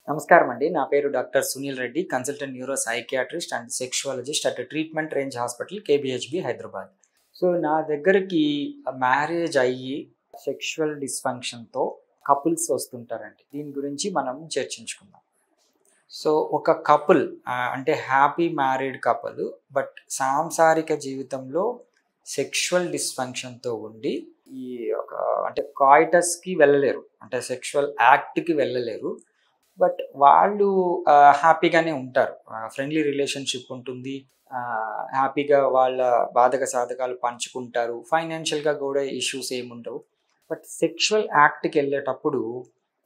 నమస్కారం అండి. నా పేరు doctor Sunil Reddy, consultant neuro psychiatrist and sexologist at treatment range hospital KPHB Hyderabad. So నా దగ్గరికి మ్యారేజ్ అయ్యి సెక్షువల్ డిస్ఫంక్షన్‌తో కపుల్స్ వస్తుంటారండి. దీని గురించి మనం చర్చించుకుందాం. సో ఒక కపుల్ అంటే హ్యాపీ మ్యారీడ్ కపుల్ బట్ సాంసారిక జీవితంలో సెక్షువల్ డిస్ఫంక్షన్‌తో ఉండి ఈ ఒక అంటే కాయిటస్‌కి వెళ్ళలేరు. అంటే సెక్షువల్ యాక్ట్‌కి వెళ్ళలేరు. బట్ వాళ్ళు హ్యాపీగానే ఉంటారు. ఫ్రెండ్లీ రిలేషన్‌షిప్ ఉంటుంది. హ్యాపీగా వాళ్ళ బాధక సాధకాలు పంచుకుంటారు. ఫైనాన్షియల్‌గా కూడా ఇష్యూస్ ఏముండవు. బట్ సెక్షువల్ యాక్ట్‌కెళ్ళేటప్పుడు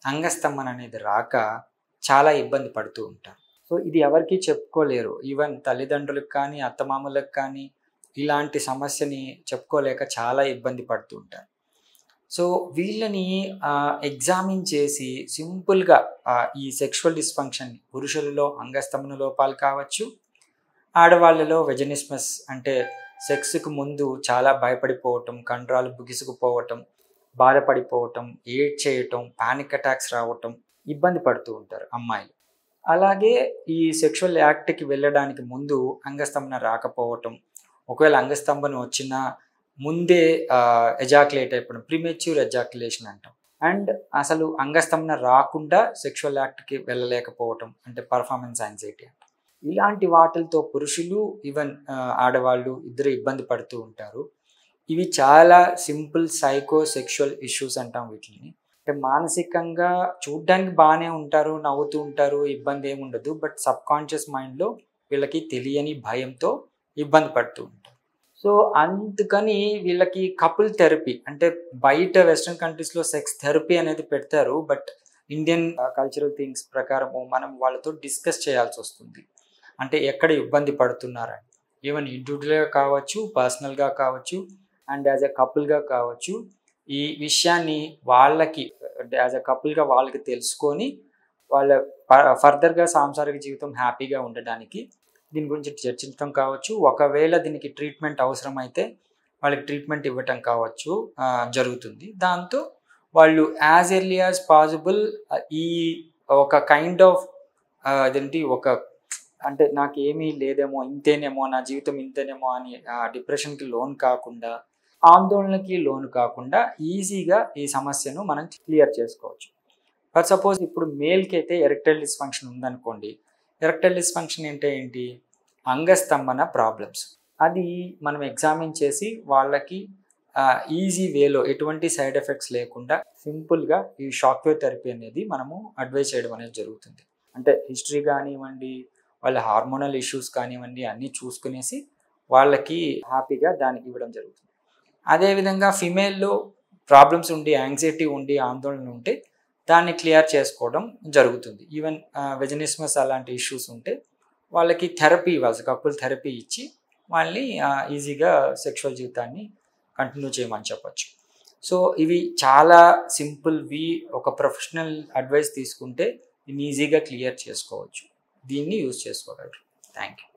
అంగస్తంభన అనేది రాక చాలా ఇబ్బంది పడుతూ ఉంటారు. సో ఇది ఎవరికీ చెప్పుకోలేరు. ఈవెన్ తల్లిదండ్రులకు కానీ, అత్తమామలకు కానీ ఇలాంటి సమస్యని చెప్పుకోలేక చాలా ఇబ్బంది పడుతూ ఉంటారు. సో వీళ్ళని ఎగ్జామిన్ చేసి సింపుల్‌గా ఈ సెక్షువల్ డిస్‌ఫంక్షన్‌ని పురుషులలో అంగస్తంభన లోపాలు కావచ్చు, ఆడవాళ్ళలో వెజనిస్మస్ అంటే సెక్స్‌కు ముందు చాలా భయపడిపోవటం, కండరాలు బిగుసుకుపోవటం, బాధపడిపోవటం, ఏడ్చేయటం, పానిక్ అటాక్స్ రావటం, ఇబ్బంది పడుతూ ఉంటారు అమ్మాయిలు. అలాగే ఈ సెక్షువల్ యాక్ట్‌కి వెళ్ళడానికి ముందు అంగస్తంభన రాకపోవటం, ఒకవేళ అంగస్తంభన వచ్చినా ముందే ఎజాక్యులేట్ అయిపోవడం, ప్రీమెచ్యూర్ ఎజాక్యులేషన్ అంటాం. అండ్ అసలు అంగస్తంభన రాకుండా సెక్షువల్ యాక్ట్‌కి వెళ్ళలేకపోవటం అంటే పర్ఫార్మెన్స్ యాంగ్జైటీ అంటాం. ఇలాంటి వాటిలతో పురుషులు ఈవెన్ ఆడవాళ్ళు ఇద్దరు ఇబ్బంది పడుతూ ఉంటారు. ఇవి చాలా సింపుల్ సైకో సెక్షువల్ ఇష్యూస్ అంటాం వీటిని. అంటే మానసికంగా చూడ్డానికి బాగానే ఉంటారు, నవ్వుతూ ఉంటారు, ఇబ్బంది ఏమి ఉండదు. బట్ సబ్కాన్షియస్ మైండ్‌లో వీళ్ళకి తెలియని భయంతో ఇబ్బంది పడుతూ ఉంటారు. సో అందుకని వీళ్ళకి కపుల్ థెరపీ అంటే బయట వెస్టర్న్ కంట్రీస్‌లో సెక్స్ థెరపీ అనేది పెడతారు. బట్ ఇండియన్ కల్చరల్ థింగ్స్ ప్రకారము మనం వాళ్ళతో డిస్కస్ చేయాల్సొస్తుంది. అంటే ఎక్కడ ఇబ్బంది పడుతున్నారని. ఈవెన్ ఇండివిడ్యువల్‌గా కావచ్చు, పర్సనల్‌గా కావచ్చు అండ్ యాజ్ ఎ కపుల్‌గా కావచ్చు. ఈ విషయాన్ని వాళ్ళకి అంటే యాజ్ ఎ కపుల్‌గా వాళ్ళకి తెలుసుకొని వాళ్ళ ఫర్దర్‌గా సాంసారిక జీవితం హ్యాపీగా ఉండడానికి దీని గురించి చర్చించడం కావచ్చు. ఒకవేళ దీనికి ట్రీట్మెంట్ అవసరమైతే వాళ్ళకి ట్రీట్మెంట్ ఇవ్వటం కావచ్చు జరుగుతుంది. దాంతో వాళ్ళు యాజ్ ఎర్లీ యాజ్ పాసిబుల్ ఈ ఒక కైండ్ ఆఫ్ అదేంటి ఒక అంటే నాకేమీ లేదేమో, ఇంతేనేమో, నా జీవితం ఇంతేనేమో అని డిప్రెషన్‌కి లోన్ కాకుండా, ఆందోళనకి లోను కాకుండా ఈజీగా ఈ సమస్యను మనం క్లియర్ చేసుకోవచ్చు. ఫర్ సపోజ్ ఇప్పుడు మేల్‌కి అయితే ఎరెక్టైల్ డిస్‌ఫంక్షన్ ఉందనుకోండి. ఎరెక్టైల్ డిస్‌ఫంక్షన్ అంటే ఏంటి? అంగస్తంభన ప్రాబ్లమ్స్. అది మనం ఎగ్జామిన్ చేసి వాళ్ళకి ఈజీ వేలో ఎటువంటి సైడ్ ఎఫెక్ట్స్ లేకుండా సింపుల్‌గా ఈ షాక్ వేవ్ థెరపీ అనేది మనము అడ్వైస్ చేయడం అనేది జరుగుతుంది. అంటే హిస్టరీ కానివ్వండి, వాళ్ళ హార్మోనల్ ఇష్యూస్ కానివ్వండి అన్నీ చూసుకునేసి వాళ్ళకి హ్యాపీగా దానికి ఇవ్వడం జరుగుతుంది. అదేవిధంగా ఫిమేల్‌లో ప్రాబ్లమ్స్ ఉండి, యాంగ్జైటీ ఉండి, ఆందోళన ఉంటే దాన్ని క్లియర్ చేసుకోవడం జరుగుతుంది. ఈవెన్ వెజనిస్మస్ అలాంటి ఇష్యూస్ ఉంటే వాళ్ళకి థెరపీ ఇవ్వాల్సి కపుల్ థెరపీ ఇచ్చి వాళ్ళని ఈజీగా సెక్షువల్ జీవితాన్ని కంటిన్యూ చేయమని చెప్పొచ్చు. సో ఇవి చాలా సింపుల్‌వి. ఒక ప్రొఫెషనల్ అడ్వైస్ తీసుకుంటే దీన్ని ఈజీగా క్లియర్ చేసుకోవచ్చు. దీన్ని యూజ్ చేసుకోగలరు. Thank you.